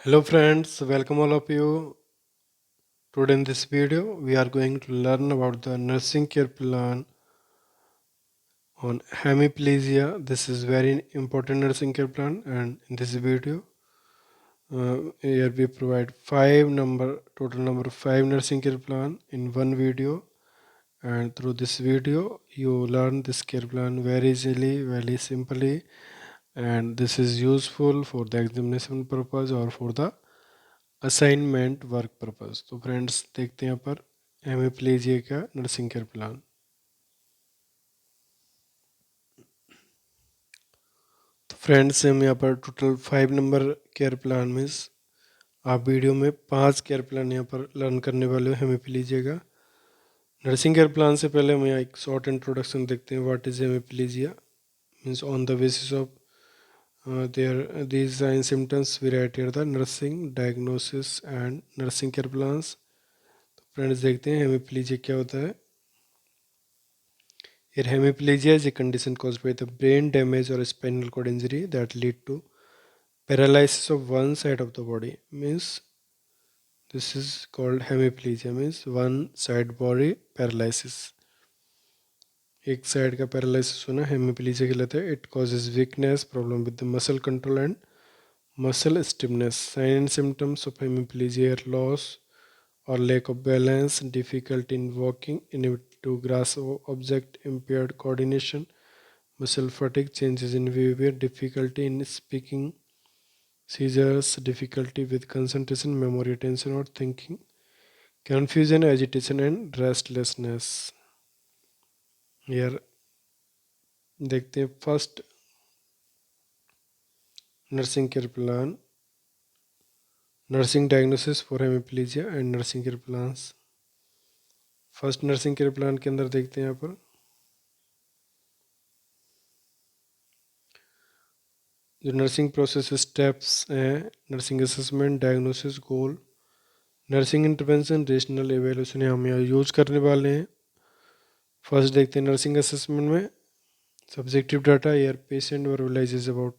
Hello friends, welcome all of you. Today in this video we are going to learn about the nursing care plan on hemiplegia. This is very important nursing care plan, and in this video here we provide total number 5 nursing care plan in one video, and through this video you learn this care plan very easily, very simply, and this is useful for the examination purpose or for the assignment work purpose. तो friends देखते हैं यहाँ पर hemiplegia का nursing care plan. तो friends हम यहाँ पर total 5 number care plan means आप वीडियो में 5 केयर प्लान यहाँ पर लर्न करने वाले हो हेमिप्लेजिया का। नर्सिंग केयर प्लान से पहले हम यहाँ एक शॉर्ट इंट्रोडक्शन देखते हैं, what is hemiplegia means on the basis of these signs symptoms we write here the nursing diagnosis and nursing care plans। तो फ्रेंड्स देखते हैं हेमिप्लेजिया क्या होता है। Here, hemiplegia is a condition caused by the brain damage or spinal cord injury that lead to paralysis of one side of the body. Means this is called hemiplegia, means one side body paralysis. एक side का paralysis होना hemiplegia कहलाता है। It causes weakness, problem with the muscle control and muscle stiffness. Sign and symptoms of hemiplegia are loss or lack of balance, difficulty in walking, inability to grasp object, impaired coordination, muscle fatigue, changes in behavior, difficulty in speaking, seizures, difficulty with concentration, memory, attention or thinking, confusion, agitation and restlessness। Here देखते हैं first nursing care plan, nursing diagnosis for hemiplegia and nursing care plans. First nursing care plan के अंदर देखते हैं यहाँ पर जो nursing process steps हैं, nursing assessment, diagnosis, goal, nursing intervention, rationale evaluation हम यहाँ यूज़ करने वाले हैं। फर्स्ट देखते हैं नर्सिंग असेसमेंट में सब्जेक्टिव डाटा, यार patient verbalizes about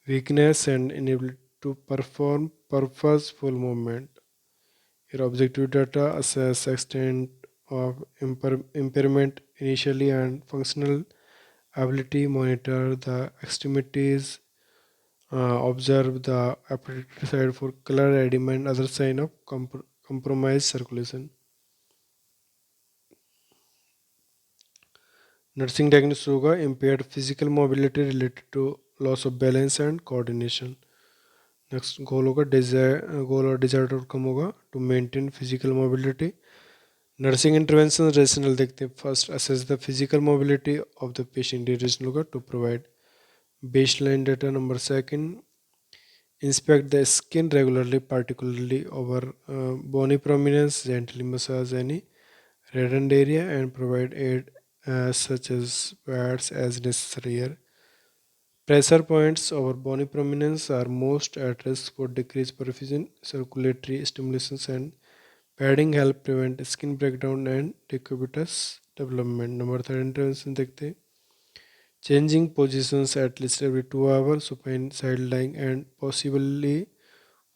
weakness and inability to perform purposeful movement. यार objective data assess extent of impairment initially and functional ability, monitor the extremities, observe the aptitude side for color, edema and other sign of compromised circulation। Nursing diagnosis होगा impaired physical mobility related to loss of balance and coordination। Next goal होगा goal और desired outcome होगा to maintain physical mobility. Nursing intervention rationale देखते हैं first assess the physical mobility of the patient, rationale होगा to provide baseline data. Number second inspect the skin regularly, particularly over bony prominence, gently massage any reddened area and provide aid such as pads as necessary। Here pressure points over bony prominence are most at risk for decreased perfusion, circulatory stimulations and padding help prevent skin breakdown and decubitus development। Number third intervention देखते हैं changing positions at least every 2 hours, supine, side lying and possibly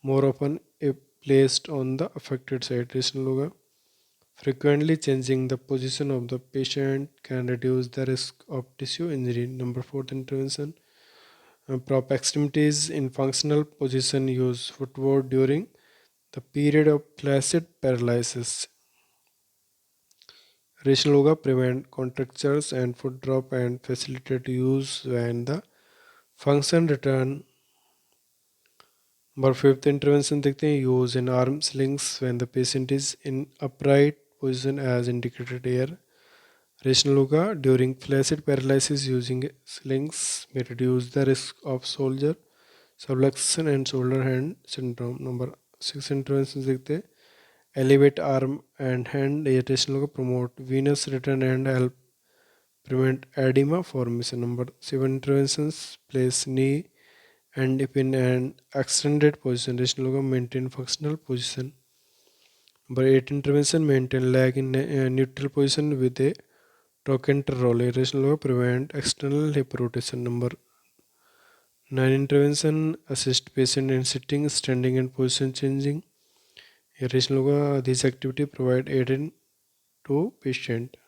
more often if placed on the affected side, rational होगा frequently changing the position of the patient can reduce the risk of tissue injury। number fourth intervention prop extremities in functional position, use footboard during the period of flaccid paralysis। Rational होगा prevent contractures and foot drop and facilitate use when the function return। Number fifth intervention देखते हैं use in arm slings when the patient is in upright position as indicated. Here rationale होगा during flaccid paralysis using slings में reduce the risk of shoulder subluxation and shoulder hand syndrome. Number six intervention देखते हैं elevate arm and hand, ये rationale होगा promote venous return and help prevent oedema formation. Number seven intervention place knee and if in an extended position, rational होगा maintain functional position। number 8 intervention maintain leg in neutral position with a trochanter roll, rational होगा prevent external hip rotation। number Non-intervention assist patient in sitting, standing and position changing. Irrational होगा these activity provide aid to patient.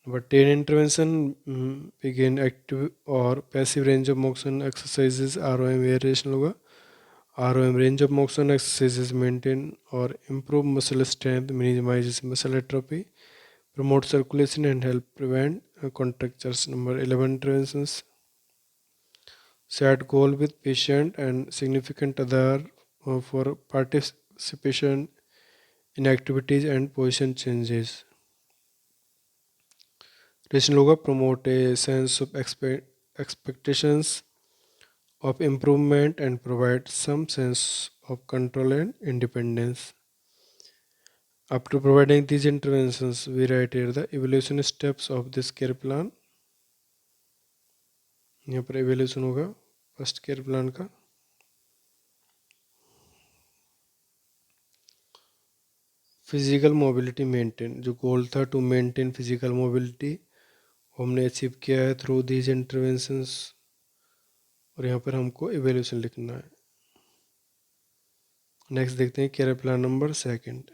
Number 10 intervention begin active or passive range of motion exercises ROM irrational होगा ROM range of motion exercises maintain or improve muscle strength, minimizes muscle atrophy, promote circulation and help prevent contractures. Number 11 interventions set goal with patient and significant other for participation in activities and position changes. Rational promote a sense of expectations of improvement and provide some sense of control and independence. After providing these interventions, we write here the evaluation steps of this care plan. यहाँ पर evaluation होगा first care plan का. Physical mobility maintain, जो गोल था to maintain physical mobility, हमने achieve किया है through these interventions. और यहाँ पर हमको evaluation लिखना है. नेक्स्ट देखते हैं care plan number second.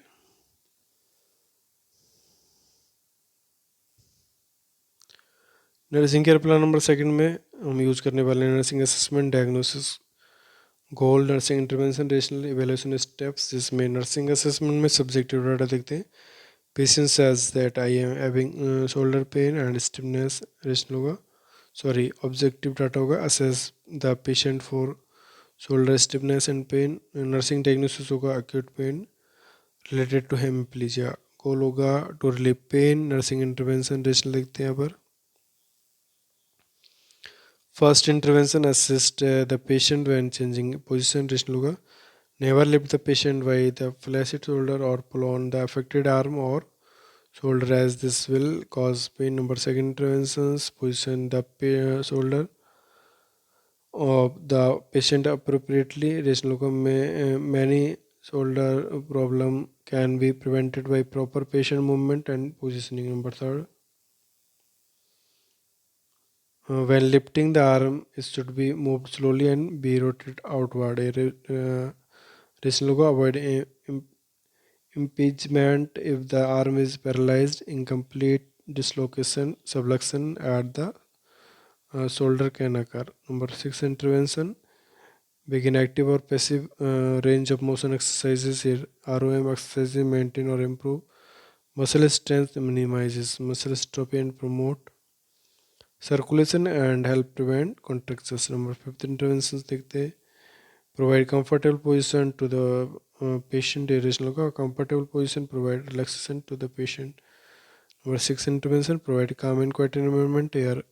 Nursing care plan number second में हम यूज करने वाले हैं nursing assessment, diagnosis, goal, nursing intervention, rationale evaluation steps. जिसमें नर्सिंग असेसमेंट में सब्जेक्टिव डाटा देखते हैं. Patient says that I am having shoulder pain and stiffness. Rationale होगा ऑब्जेक्टिव डाटा होगा assess the patient for shoulder stiffness and pain. Nursing diagnosis होगा acute pain related to hemiplegia. Goal होगा to relieve pain. Nursing intervention rationale देखते हैं यहाँ पर. First intervention assist the patient when changing position. Rational होगा never lift the patient by the flaccid shoulder or pull on the affected arm or shoulder as this will cause pain. Number second interventions position the shoulder of the patient appropriately. Rational होगा many shoulder problem can be prevented by proper patient movement and positioning. Number third, when lifting the arm, it should be moved slowly and be rotated outward. Rational को avoid impingement if the arm is paralyzed, incomplete dislocation, subluxation at the shoulder can occur. Number 6 intervention begin active or passive range of motion exercises. Here ROM exercises maintain or improve muscle strength, minimizes muscle atrophy and promote circulation and help prevent contractures. Number 5 interventions देखते हैं. Provide comfortable position to the patient. Irrational का comfortable position provide relaxation to the patient. Number 6 intervention provide calm and quiet environment. Here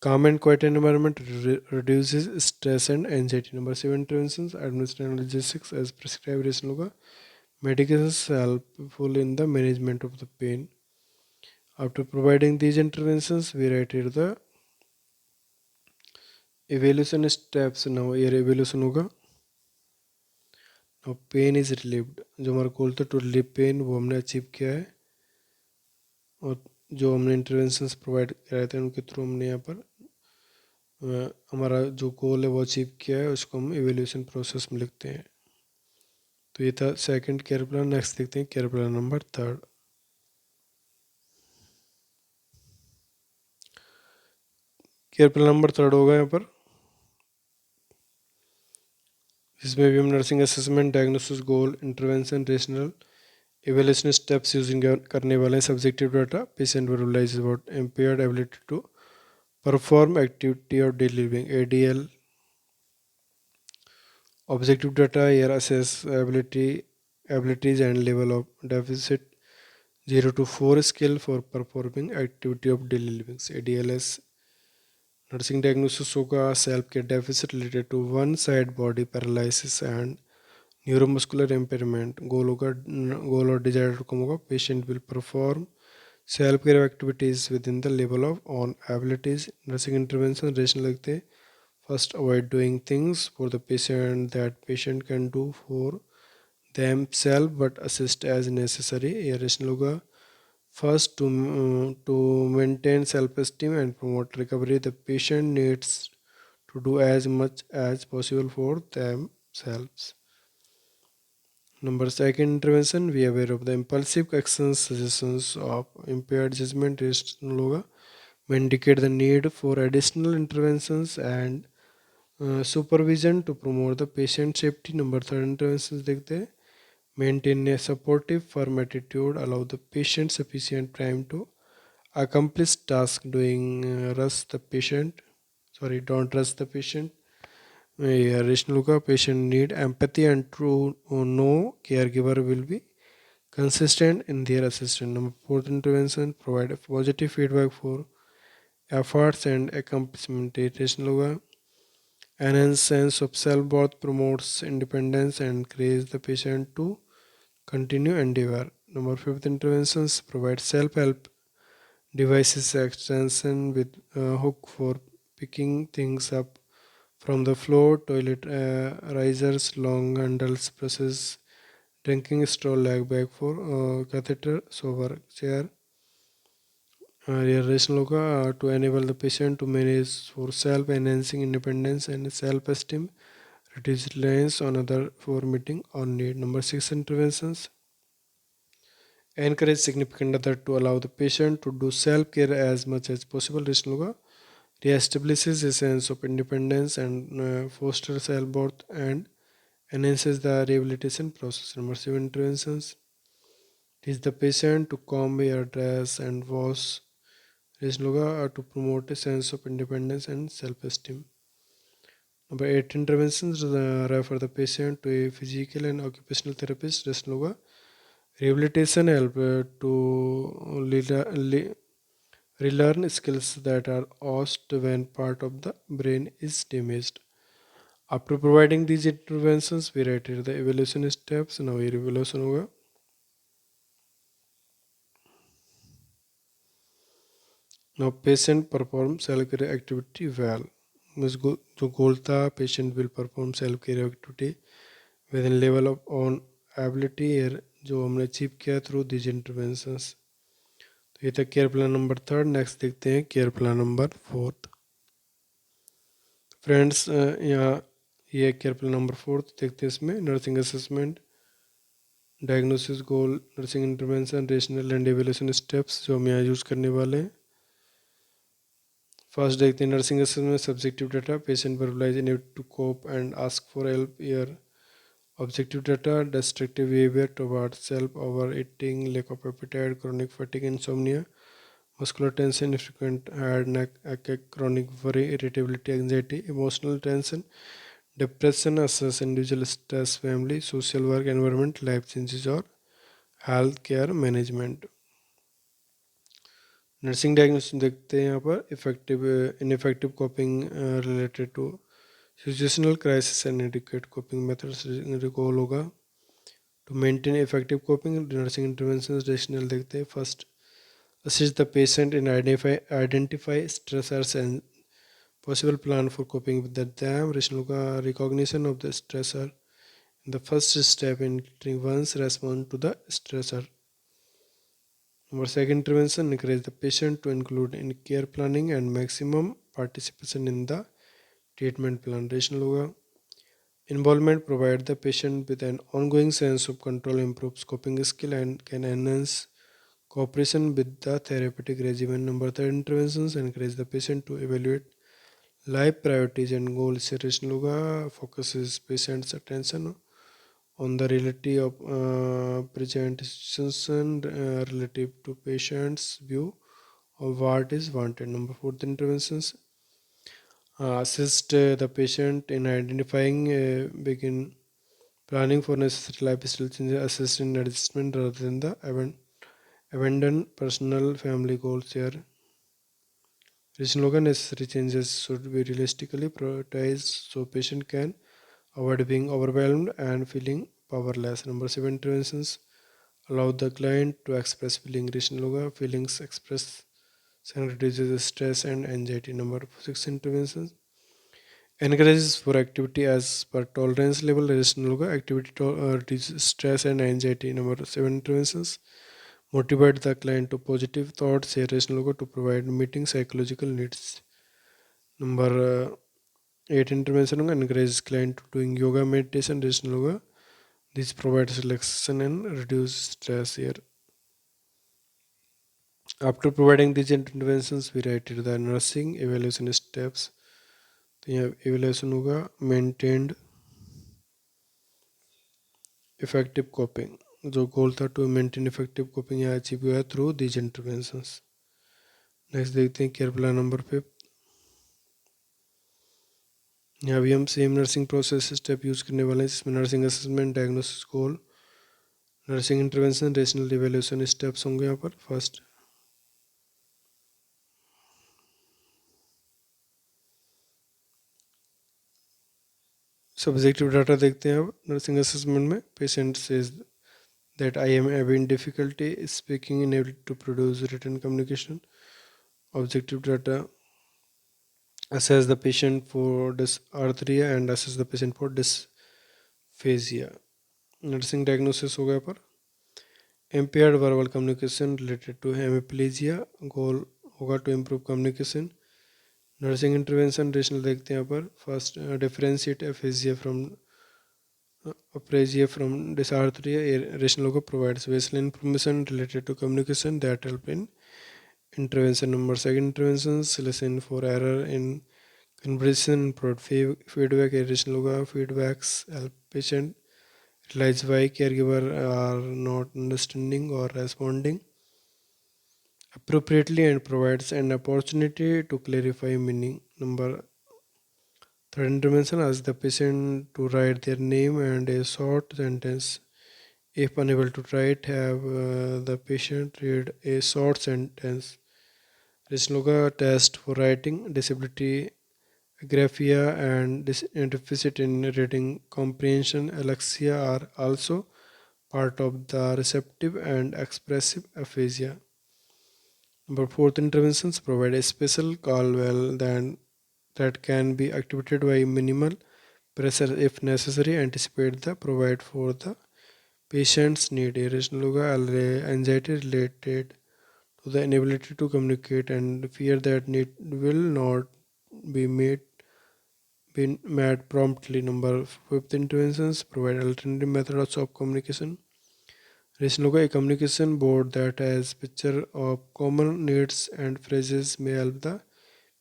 calm and quiet environment reduces stress and anxiety. Number 7 interventions administer analgesics as prescribed. Irrational का medications helpful in the management of the pain. After providing these interventions, we write here the evaluation steps. Now here evaluation होगा. Now pain is relieved. जो हमारा गोल था to relieve pain वो हमने achieve किया है. और जो हमने इंटरवेंशंस प्रोवाइड कराए थे उनके थ्रू हमने यहाँ पर हमारा जो गोल है वो अचीव किया है. उसको हम एवेल्यूशन प्रोसेस में लिखते हैं. तो ये था सेकंड केयर प्लान. नेक्स्ट देखते हैं care plan number third. Care plan number third होगा यहाँ पर. इसमें भी हम nursing assessment, diagnosis, goal, intervention, rationale evaluation steps using करने वाले हैं. Subjective data patient visualize about impaired ability to perform activity of daily living ADL. Objective data here assess abilities and level of deficit 0 to 4 scale for performing activity of daily living. ADLS. Nursing diagnosis होगा self care deficit related to one side body paralysis and neuromuscular impairment. Goal और desired outcome होगा patient will perform self care activities within the level of own abilities. Nursing intervention rationale लगते हैं. First avoid doing things for the patient that patient can do for themselves but assist as necessary. ये rationale होगा. First, to maintain self-esteem and promote recovery, the patient needs to do as much as possible for themselves. Number second intervention, we are aware of the impulsive actions, suggestions of impaired judgment may indicate the need for additional interventions and supervision to promote the patient safety. Number third interventions देखते हैं. Maintain a supportive, firm attitude, allow the patient sufficient time to accomplish task. Don't rush the patient. Rational patient need empathy and to know caregiver will be consistent in their assistance. Number fourth intervention, provide a positive feedback for efforts and accomplishment. Rational enhance sense of self-worth, promotes independence and encourages the patient to continue endeavor. Number fifth interventions, provide self-help devices extension with hook for picking things up from the floor, toilet risers, long handles, presses, drinking straw, leg bag for catheter, shower chair. Realization होगा to enable the patient to manage for self-enhancing independence and self-esteem, reduce reliance on other for meeting or need. Number six interventions, encourage significant other to allow the patient to do self-care as much as possible. Realization होगा re-establishes a sense of independence and fosters self-worth and enhances the rehabilitation process. Number seven interventions, teach the patient to comb hair, dress and wash. Realization होगा to promote a sense of independence and self-esteem. Number eight interventions, refer the patient to a physical and occupational therapist. Realization होगा rehabilitation help to relearn skills that are lost when part of the brain is damaged. After providing these interventions, we write the evaluation steps. Now ये evaluation होगा. Now patient performs self-care activity well. जो गोल था, patient will perform self-care activity within level of own ability जो हमने achieve किया through these interventions. तो ये था care plan number third. Next देखते हैं care plan number fourth. Friends यहाँ ये केयर प्लान नंबर फोर्थ देखते हैं. इसमें nursing assessment, diagnosis, goal, nursing intervention, rational and evaluation steps जो हम यहाँ यूज़ करने वाले हैं. फर्स्ट देखते हैं nursing assessment. Subjective data, patient verbalize need to cope and ask for help. Year objective data, destructive behavior towards self, overeating, lack of appetite, chronic fatigue, insomnia, muscular tension, frequent head, neck ache, chronic worry, irritability, anxiety, emotional tension, depression. Assess individual stress, family, social work, environment, life changes or health care management. Nursing diagnosis देखते हैं यहाँ पर. Effective ineffective coping related to situational crisis and adequate coping methods recall होगा. To maintain effective coping, nursing intervention rationale देखते हैं. First, assist the patient in identify stressors and possible plan for coping with them. Rational का recognition of the stressor in the first step in one's response to the stressor. Number second intervention, encourage the patient to include in care planning and maximum participation in the treatment plan. Rational होगा involvement, provide the patient with an ongoing sense of control, improves coping skill and can enhance cooperation with the therapeutic regimen. Number third interventions, encourage the patient to evaluate life priorities and goals. Rational होगा focuses patient's attention on the reality of presentation relative to patient's view of what is wanted. Number fourth interventions, assist the patient in identifying, begin planning for necessary lifestyle changes, assist in adjustment rather than the abandon personal family goals here. Reasonable necessary changes should be realistically prioritized so patient can avoid being overwhelmed and feeling powerless. Number seven interventions, allow the client to express feeling. Reasonable feelings express and reduces stress and anxiety. Number six interventions, encourages for activity as per tolerance level. Reasonable activity reduces stress and anxiety. Number seven interventions, motivate the client to positive thoughts. Rational to provide meeting psychological needs. Number eight intervention होगा encourage client to doing yoga meditation additional होगा this provides relaxation and reduce stress here. After providing these interventions we write it the nursing evaluation steps. तो यहाँ evaluation होगा maintained effective coping, जो गोल था to maintain effective coping यहाँ achieve हुआ है through these interventions. Next देखते हैं केयर प्लान नंबर 5. यहाँ भी हम same nursing process step use करने वाले हैं जिसमें nursing assessment, diagnosis, goal, nursing intervention, rationale evaluation steps होंगे यहाँ पर. फर्स्ट सब्जेक्टिव डाटा देखते हैं अब नर्सिंग असेसमेंट में. Patient says that I am having difficulty speaking, unable to produce written communication. Objective data assess the patient for dysarthria and assess the patient for dysphagia. Nursing diagnosis हो गया पर impaired verbal communication related to hemiplegia. Goal होगा to improve communication. Nursing intervention rational देखते हैं यहाँ पर. First differentiate aphasia from dysarthria. Rational होगा provides baseline information related to communication that help in intervention. Number second interventions listen for error in conversation, provide feedback. Rational होगा feedbacks help patient realize why caregiver are not understanding or responding appropriately and provides an opportunity to clarify meaning. Number third intervention asks the patient to write their name and a short sentence. If unable to write, have the patient read a short sentence. Rational होगा test for writing, disability, agraphia and deficit in reading comprehension, alexia are also part of the receptive and expressive aphasia. Number fourth interventions provide a special call well that can be activated by minimal pressure if necessary. Anticipate the provide for the patient's need. Irrational होगा anxiety related to the inability to communicate and fear that need will not be met promptly. Number fifth interventions provide alternative methods of communication. Rational होगा a communication board that has picture of common needs and phrases may help the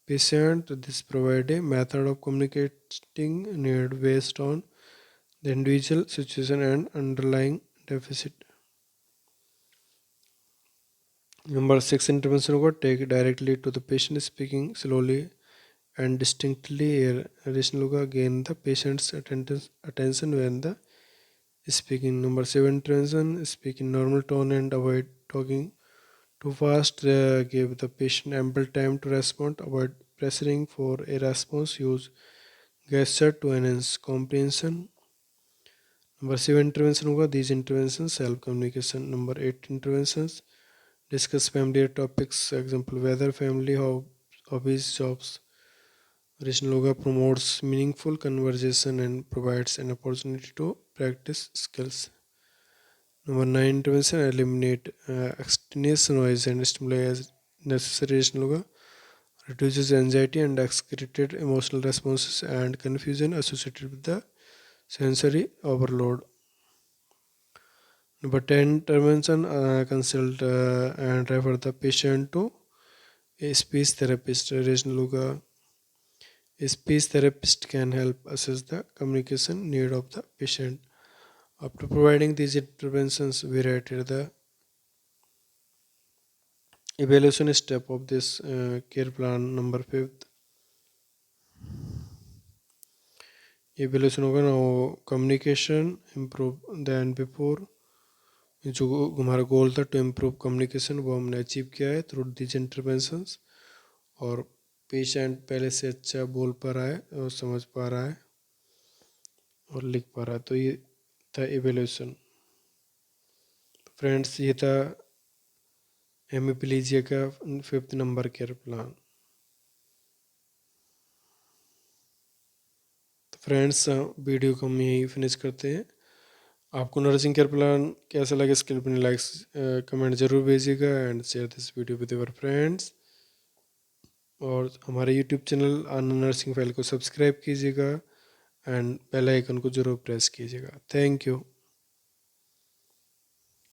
patient. This provide a method of communicating need based on the individual situation and underlying deficit. Number 6 intervention होगा take directly to the patient speaking slowly and distinctly. Rational होगा gain the patient's attention when the speaking. Number 7 intervention speak in normal tone and avoid talking too fast. Give the patient ample time to respond. Avoid pressuring for a response. Use gesture to enhance comprehension. Number 7 intervention होगा these interventions help communication. Number 8 interventions discuss familiar topics. Example weather, family, hobbies, jobs. Rational होगा promotes meaningful conversation and provides an opportunity to practice skills. Number 9 intervention eliminate extraneous noise and stimuli as necessary. Rational होगा reduces anxiety and excreted emotional responses and confusion associated with the sensory overload. Number 10 intervention consult and refer the patient to a speech therapist. Rational होगा a speech therapist can help assess the communication need of the patient. After providing these interventions, we rated the evaluation step of this care plan number 5. Evaluation होगा ना communication improve than before. जो हमारा गोल था to improve communication वो हमने achieve किया है through this interventions. और पेशेंट पहले से अच्छा बोल पा रहा है और समझ पा रहा है और लिख पा रहा है. तो ये था एवेल्यूशन. फ्रेंड्स ये था हेमिप्लीजिया का 5th नंबर केयर प्लान. तो फ्रेंड्स वीडियो को हम यहीं फिनिश करते हैं. आपको नर्सिंग केयर प्लान कैसा लगा इसके लिए अपने लाइक्स कमेंट जरूर भेजिएगा and share this video with your friends. और हमारे यूट्यूब चैनल आनंद नर्सिंग फाइल को सब्सक्राइब कीजिएगा एंड बेल आइकन को ज़रूर प्रेस कीजिएगा। Thank you.